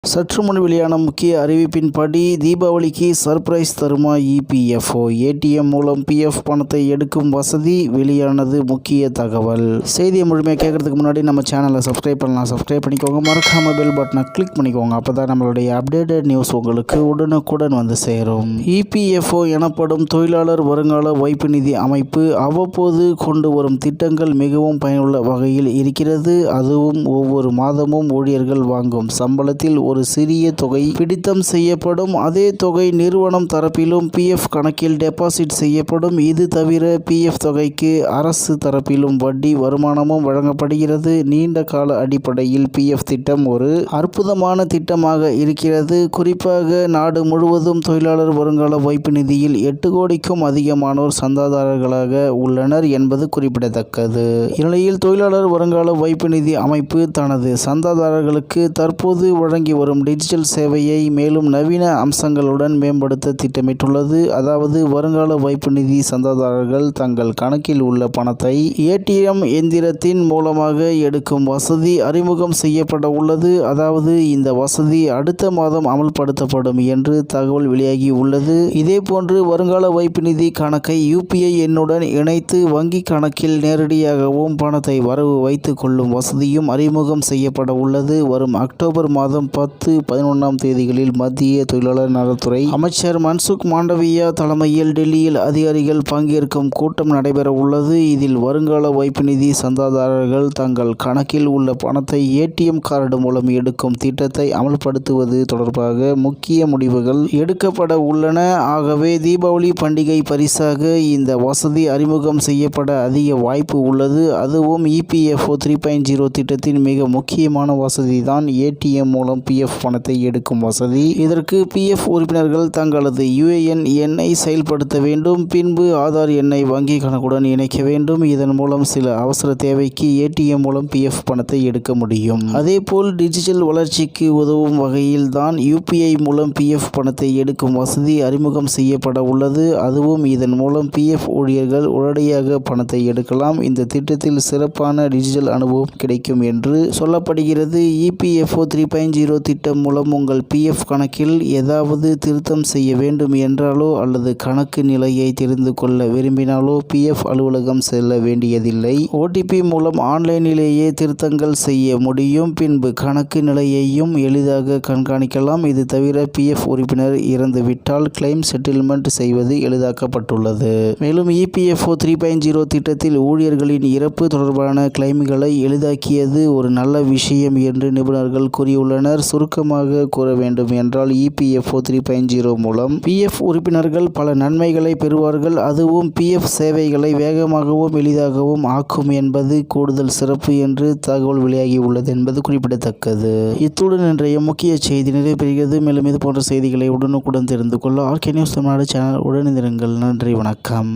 சற்று முன் வெளியான முக்கிய அறிவிப்பின்படி தீபாவளிக்கு சர்ப்ரைஸ் தருமா இபிஎஃப்ஓ ஏடிஎம் மூலம் பிஎஃப் பணத்தை எடுக்கும் வசதி வெளியானது. முக்கிய தகவல். செய்தியை முழுமையாக கேட்கறதுக்கு முன்னாடி நம்ம சேனலை சப்ஸ்கிரைப் பண்ணலாம். சப்ஸ்கிரைப் பண்ணிக்கோங்க. மறக்காம பெல் பட்டனை கிளிக் பண்ணிக்கோங்க. அப்போ தான் நம்மளுடைய அப்டேட்டட் நியூஸ் உங்களுக்கு உடனுக்குடன் வந்து சேரும். இபிஎஃப்ஓ எனப்படும் தொழிலாளர் வருங்கால வைப்பு நிதி அமைப்பு அவ்வப்போது கொண்டு வரும் திட்டங்கள் மிகவும் பயனுள்ள வகையில் இருக்கிறது. அதுவும் ஒவ்வொரு மாதமும் ஊழியர்கள் வாங்கும் சம்பளத்தில் ஒரு சிறிய தொகை பிடித்தம் செய்யப்படும். அதே தொகை நிறுவனம் தரப்பிலும் பிஎஃப் கணக்கில் டெபாசிட் செய்யப்படும். இது தவிர பிஎஃப் தொகைக்கு அரசு தரப்பிலும் வட்டி வருமானமும் வழங்கப்படுகிறது. நீண்ட கால அடிப்படையில் பிஎஃப் திட்டம் ஒரு அற்புதமான திட்டமாக இருக்கிறது. குறிப்பாக நாடு முழுவதும் தொழிலாளர் வருங்கால வைப்பு நிதியில் 8 கோடிக்கும் அதிகமானோர் சந்தாதாரர்களாக உள்ளனர் என்பது குறிப்பிடத்தக்கது. இந்நிலையில் தொழிலாளர் வருங்கால வைப்பு நிதி அமைப்பு தனது சந்தாதாரர்களுக்கு தற்போது வழங்கி வரும் டிஜிட்டல் சேவையை மேலும் நவீன அம்சங்களுடன் மேம்படுத்த திட்டமிட்டுள்ளது. அதாவது வருங்கால வைப்பு நிதி சந்தாதாரர்கள் தங்கள் கணக்கில் உள்ள பணத்தை ஏடிஎம் எந்திரத்தின் மூலமாக எடுக்கும் வசதி அறிமுகம் செய்யப்பட உள்ளது. அதாவது இந்த வசதி அடுத்த மாதம் அமல்படுத்தப்படும் என்று தகவல் வெளியாகி உள்ளது. இதேபோன்று வருங்கால வைப்பு நிதி கணக்கை யுபிஐ எண்ணுடன் இணைத்து வங்கி கணக்கில் நேரடியாகவும் பணத்தை வரவு வைத்துக் கொள்ளும் வசதியும் அறிமுகம் செய்யப்பட உள்ளது. வரும் அக்டோபர் மாதம் 10-11ஆம் தேதிகளில் மத்திய தொழிலாளர் நலத்துறை அமைச்சர் மன்சுக் மாண்டவியா தலைமையில் டெல்லியில் அதிகாரிகள் பங்கேற்கும் கூட்டம் நடைபெற உள்ளது. இதில் வருங்கால வைப்பு நிதி சந்தாதாரர்கள் தங்கள் கணக்கில் உள்ள பணத்தை ஏடிஎம் கார்டு மூலம் எடுக்கும் திட்டத்தை அமல்படுத்துவது தொடர்பாக முக்கிய முடிவுகள் எடுக்கப்பட உள்ளன. ஆகவே தீபாவளி பண்டிகை பரிசாக இந்த வசதி அறிமுகம் செய்யப்பட அதிக வாய்ப்பு உள்ளது. அதுவும் இபிஎஃப்ஓ 3.0 திட்டத்தின் மிக முக்கியமான வசதி தான் ஏடிஎம் மூலம் பிஎஃப் பணத்தை எடுக்கும் வசதி. இதற்கு பிஎஃப் உறுப்பினர்கள் தங்களது யுஏஎன் எண்ணை செயல்படுத்த வேண்டும். பின்பு ஆதார் எண்ணை வங்கி கணக்குடன் இணைக்க வேண்டும். இதன் மூலம் சில அவசர தேவைக்கு ஏடிஎம் மூலம் பிஎஃப் பணத்தை எடுக்க முடியும். அதேபோல் டிஜிட்டல் வளர்ச்சிக்கு உதவும் வகையில் தான் யுபிஐ மூலம் பிஎஃப் பணத்தை எடுக்கும் வசதி அறிமுகம் செய்யப்பட உள்ளது. அதுவும் இதன் மூலம் பிஎஃப் ஊழியர்கள் உடனடியாக பணத்தை எடுக்கலாம். இந்த திட்டத்தில் சிறப்பான டிஜிட்டல் அனுபவம் கிடைக்கும் என்று சொல்லப்படுகிறது. இபிஎஃப்ஓ 3.0 திட்டம் மூலம் உங்கள் பிஎஃப் கணக்கில் ஏதாவது திருத்தம் செய்ய வேண்டும் என்றாலோ அல்லது கணக்கு நிலையை தெரிந்து கொள்ள விரும்பினாலோ பிஎஃப் அலுவலகம் செல்ல வேண்டியதில்லை. ஓடிபி மூலம் ஆன்லைனிலேயே திருத்தங்கள் செய்ய முடியும். பின்பு கணக்கு நிலையையும் எளிதாக கண்காணிக்கலாம். இது தவிர பிஎஃப் உறுப்பினர் இறந்துவிட்டால் கிளைம் செட்டில்மெண்ட் செய்வது எளிதாக்கப்பட்டுள்ளது. மேலும் இபிஎஃப்ஓ 3.0 திட்டத்தில் ஊழியர்களின் இறப்பு தொடர்பான கிளைம்களை எளிதாக்கியது ஒரு நல்ல விஷயம் என்று நிபுணர்கள் கூறியுள்ளனர். சுருக்கமாக கூற வேண்டும் என்றால் இபிஎஃப்ஓ 3.0 மூலம் பிஎஃப் உறுப்பினர்கள் பல நன்மைகளை பெறுவார்கள். அதுவும் பிஎஃப் சேவைகளை வேகமாகவும் எளிதாகவும் ஆக்கும் என்பது கூடுதல் சிறப்பு என்று தகவல் வெளியாகி உள்ளது என்பது குறிப்பிடத்தக்கது. இத்துடன் இன்றைய முக்கிய செய்தி நிறைவேறுகிறது. மேலும் இது போன்ற செய்திகளை உடனுக்குடன் தெரிந்து கொள்ள ஆர்கே நியூஸ் தமிழ்நாடு சேனல் உடனிருங்கள். நன்றி, வணக்கம்.